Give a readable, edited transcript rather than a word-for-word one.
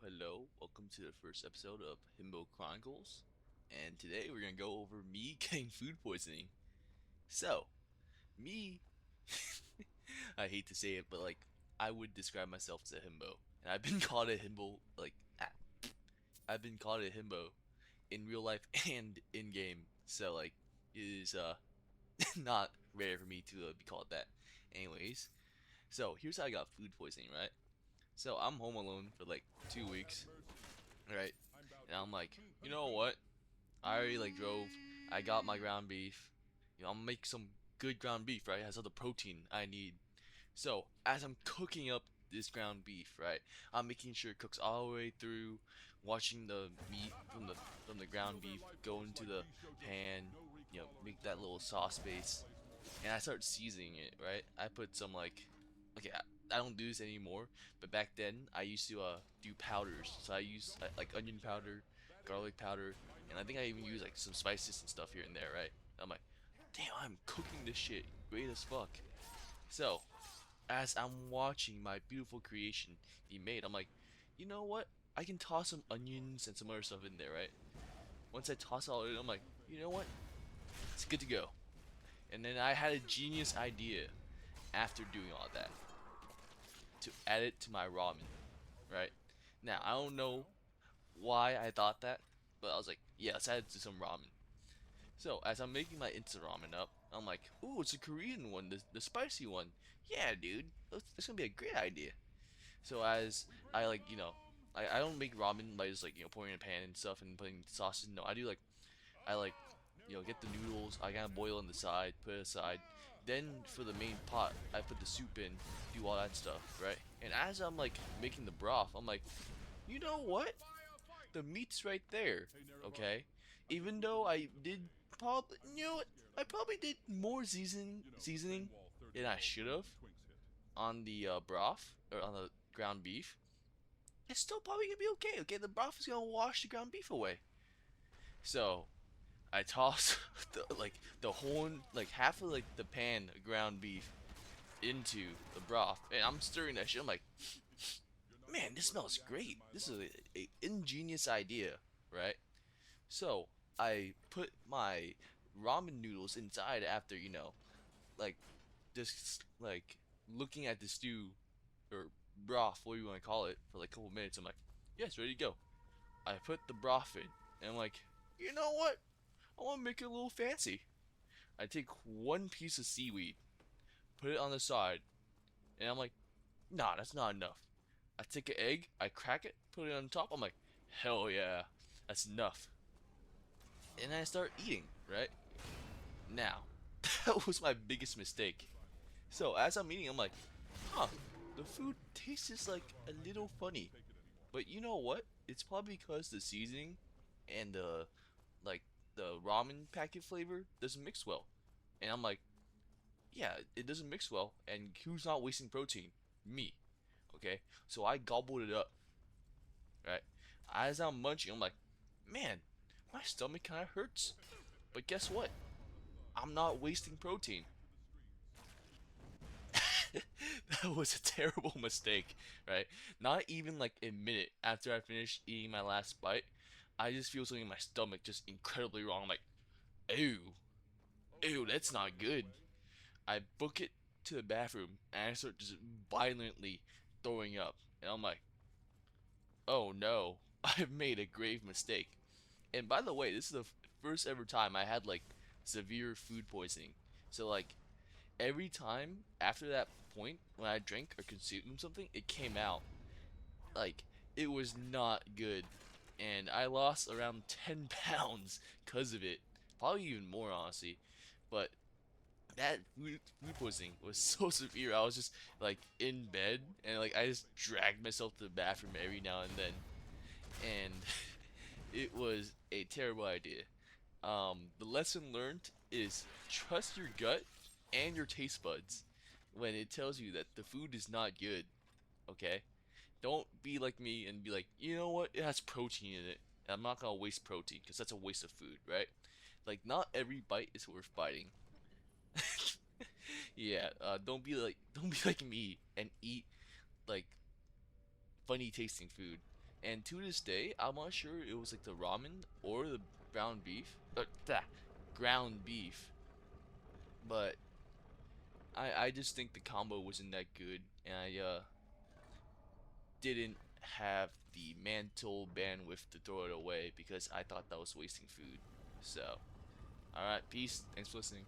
hello. Welcome to the first episode of Himbo Chronicles. And today we're gonna go over me getting food poisoning. So, me, I hate to say it, but I would describe myself as a himbo. And I've been called a himbo, I've been called a himbo in real life and in game. So, it is, not rare for me to be called that. Anyways, so here's how I got food poisoning, right? So, I'm home alone for like 2 weeks, right? And I'm like, you know what? I already drove. I got my ground beef. I'm gonna make some good ground beef, right? It has all the protein I need. So as I'm cooking up this ground beef, right, I'm making sure it cooks all the way through, watching the meat from the ground beef go into the pan, make that little sauce base, and I start seasoning it, right? I put some okay, I don't do this anymore, but back then I used to do powders. So I use like onion powder, garlic powder, and I think I even use like some spices and stuff here and there, right? I'm like, damn, I'm cooking this shit great as fuck. So as I'm watching my beautiful creation be made, I'm like, you know what? I can toss some onions and some other stuff in there, right? Once I toss all of it, I'm like, you know what? It's good to go. And then I had a genius idea after doing all that to add it to my ramen, right? Now, I don't know why I thought that, but I was like, yeah, let's add it to some ramen. So, as I'm making my instant ramen up, I'm like, ooh, it's a Korean one, the spicy one. Yeah, dude, that's gonna be a great idea. So, as I I don't make ramen by just pouring in a pan and stuff and putting sauces. No, I do I get the noodles. I gotta boil on the side, put it aside. Then for the main pot, I put the soup in, do all that stuff, right? And as I'm making the broth, I'm like, you know what? The meat's right there, okay? Even though I did probably, you know what? I probably did more seasoning than I should have on the broth or on the ground beef. It's still probably gonna be okay. Okay, the broth is gonna wash the ground beef away. So I toss the whole half of the pan of ground beef into the broth, and I'm stirring that shit. I'm like, man, this smells great. This is a ingenious idea, right? So I put my ramen noodles inside after like just looking at the stew or broth, what do you want to call it, for like a couple minutes. I'm like, yeah, it's ready to go. I put the broth in, and I'm like, you know what? I want to make it a little fancy. I take one piece of seaweed, put it on the side, and I'm like, nah, that's not enough. I take an egg, I crack it, put it on top. I'm like, hell yeah, that's enough. And I start eating, right? Now, that was my biggest mistake. So as I'm eating, I'm like, huh, the food tastes like a little funny. But you know what? It's probably because the seasoning and like the ramen packet flavor doesn't mix well. And I'm like, yeah, it doesn't mix well, and who's not wasting protein? Me. Okay? So I gobbled it up, right? As I'm munching, I'm like, man, my stomach kind of hurts. But guess what? I'm not wasting protein. That was a terrible mistake, right? Not even like a minute after I finished eating my last bite, I just feel something in my stomach just incredibly wrong. I'm like, ew, ew, that's not good. I book it to the bathroom and I start just violently throwing up. And I'm like, oh no, I've made a grave mistake. And by the way, this is the first ever time I had severe food poisoning. So every time after that point when I drank or consumed something, it came out. Like it was not good. And I lost around 10 pounds because of it. Probably even more honestly. But that food poisoning was so severe. I was just in bed and I just dragged myself to the bathroom every now and then, and it was a terrible idea. The lesson learned is trust your gut and your taste buds when it tells you that the food is not good. Okay, don't be like me and be like, you know what, it has protein in it. And I'm not gonna waste protein because that's a waste of food, right? Like not every bite is worth biting. Yeah, don't be like me and eat like funny tasting food. And to this day, I'm not sure it was like the ramen or the ground beef, ground beef, but I just think the combo wasn't that good, and I didn't have the mental bandwidth to throw it away because I thought that was wasting food. So, alright, peace. Thanks for listening.